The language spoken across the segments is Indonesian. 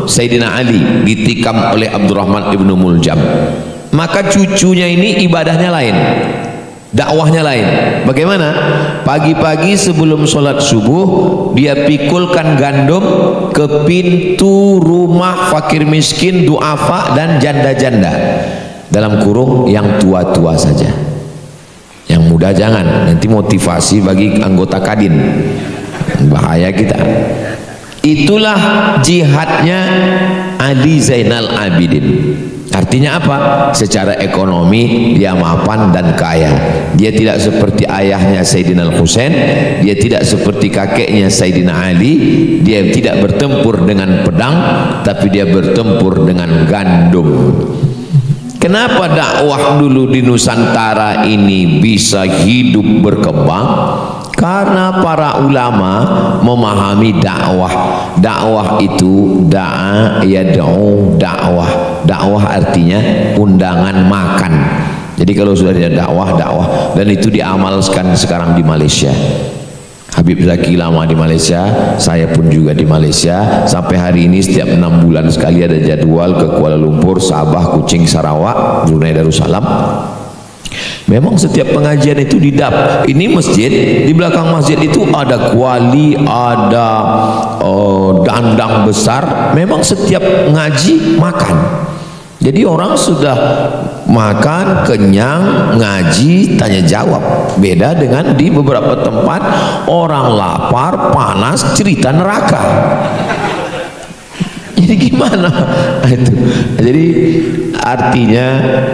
Sayyidina Ali ditikam oleh Abdurrahman ibnu Muljam. Maka cucunya ini ibadahnya lain, dakwahnya lain. Bagaimana? Pagi-pagi sebelum sholat subuh dia pikulkan gandum ke pintu rumah fakir miskin, duafa dan janda-janda, dalam kurung yang tua-tua saja, yang muda jangan, nanti motivasi bagi anggota kadin, bahaya kita. Itulah jihadnya Ali Zainal Abidin. Artinya apa? Secara ekonomi dia mapan dan kaya. Dia tidak seperti ayahnya Sayyidina Al-Husain, dia tidak seperti kakeknya Sayyidina Ali. Dia tidak bertempur dengan pedang, tapi dia bertempur dengan gandum. Kenapa dakwah dulu di Nusantara ini bisa hidup berkembang? Karena para ulama memahami dakwah. Dakwah itu da'a yad'u dakwah. Dakwah artinya undangan makan. Jadi kalau sudah ada dakwah, dan itu diamalkan sekarang di Malaysia. Habib Zaki lama di Malaysia, saya pun juga di Malaysia. Sampai hari ini setiap 6 bulan sekali ada jadwal ke Kuala Lumpur, Sabah, Kuching, Sarawak, Brunei Darussalam. Memang setiap pengajian itu didap. Ini masjid, di belakang masjid itu ada kuali, ada dandang besar. Memang setiap ngaji makan. Jadi orang sudah makan, kenyang, ngaji, tanya jawab. Beda dengan di beberapa tempat orang lapar, panas, cerita neraka. Jadi gimana itu? Jadi artinya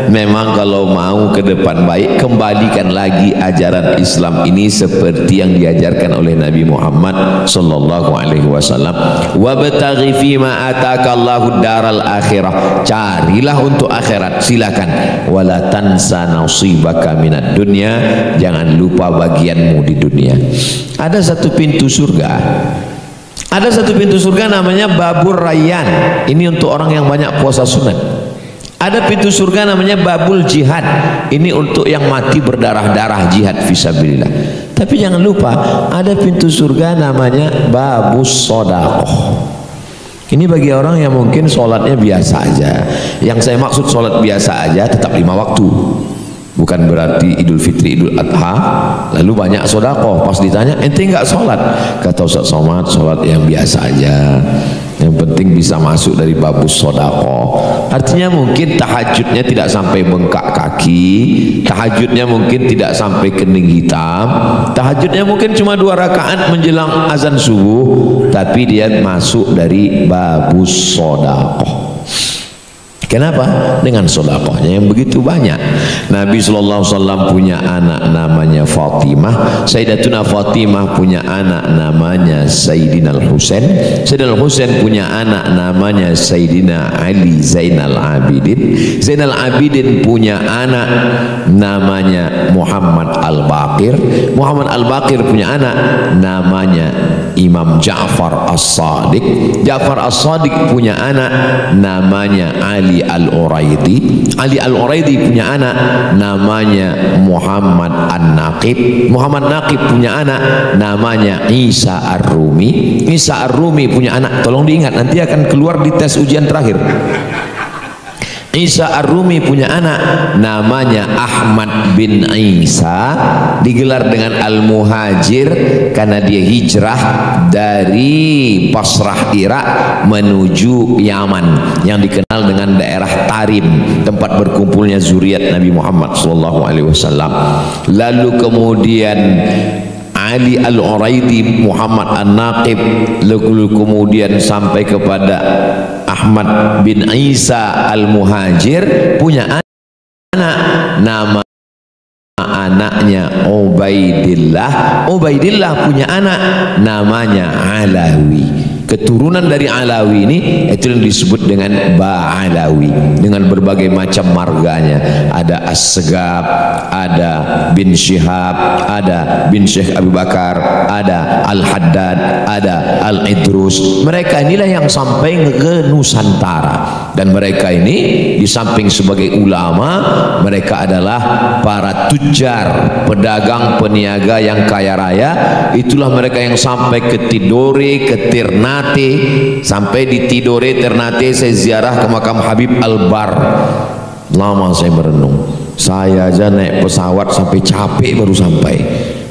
memang kalau mau ke depan baik, kembalikan lagi ajaran Islam ini seperti yang diajarkan oleh Nabi Muhammad sallallahu alaihi wasallam. Wabtaghi fima atakallahu daral akhirah. Carilah untuk akhirat, silakan. Wala tansa nasibaka minad dunya. Jangan lupa bagianmu di dunia. Ada satu pintu surga. Ada satu pintu surga namanya Babur Rayyan. Ini untuk orang yang banyak puasa sunat. Ada pintu surga namanya Babul Jihad. Ini untuk yang mati berdarah-darah jihad fisabilillah. Tapi jangan lupa ada pintu surga namanya Babus Shadaqah. Ini bagi orang yang mungkin sholatnya biasa aja. Yang saya maksud sholat biasa aja tetap 5 waktu. Bukan berarti Idul Fitri, Idul Adha lalu banyak sedekah. Pas ditanya, ente enggak sholat? Kata Ustaz Somad, sholat yang biasa aja, yang penting bisa masuk dari babus sedekah. Artinya mungkin tahajudnya tidak sampai bengkak kaki, tahajudnya mungkin tidak sampai kening hitam, tahajudnya mungkin cuma 2 rakaat menjelang azan subuh, tapi dia masuk dari babus sedekah. Kenapa? Dengan sedekahnya yang begitu banyak. Nabi SAW punya anak namanya Fatimah. Sayyidatuna Fatimah punya anak namanya Sayyidina Al-Husain. Sayyidina Al-Husain punya anak namanya Sayyidina Ali Zainal Abidin. Zainal Abidin punya anak namanya Muhammad Al-Baqir. Muhammad Al-Baqir punya anak namanya Imam Ja'far As-Sadiq. Ja'far As-Sadiq punya anak namanya Ali Al-Uraidi. Ali Al-Uraidi punya anak namanya Muhammad An-Naqib. Muhammad Naqib punya anak namanya Isa Ar-Rumi. Isa Ar-Rumi punya anak, tolong diingat nanti akan keluar di tes ujian terakhir. Isa Ar-Rumi punya anak namanya Ahmad bin Isa, digelar dengan Al-Muhajir karena dia hijrah dari Basrah Irak menuju Yaman yang dikenal dengan daerah Tarim, tempat berkumpulnya zuriat Nabi Muhammad SAW. Lalu kemudian Ali Al-Uraidi, Muhammad An-Naqib, lalu kemudian sampai kepada Ahmad bin Isa Al-Muhajir punya anak nama anaknya Ubaidillah. Ubaidillah punya anak namanya Alawi. Keturunan dari Alawi ini itu yang disebut dengan Ba'alawi, dengan berbagai macam marganya. Ada As-Segab, ada bin Syihab, ada bin Syekh Abu Bakar, ada Al-Haddad, ada Al-Idrus. Mereka inilah yang sampai ke Nusantara, dan mereka ini di samping sebagai ulama, mereka adalah para tujar, pedagang, peniaga yang kaya raya. Itulah mereka yang sampai ke Tidore, ke Tirna, Ternate, sampai di Tidore Ternate saya ziarah ke makam Habib Albar. Lama saya merenung, saya aja naik pesawat sampai capek baru sampai.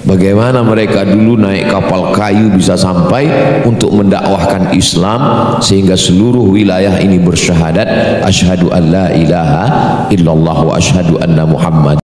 Bagaimana mereka dulu naik kapal kayu bisa sampai untuk mendakwahkan Islam sehingga seluruh wilayah ini bersyahadat asyhadu an la ilaha illallah wa asyhadu anna Muhammad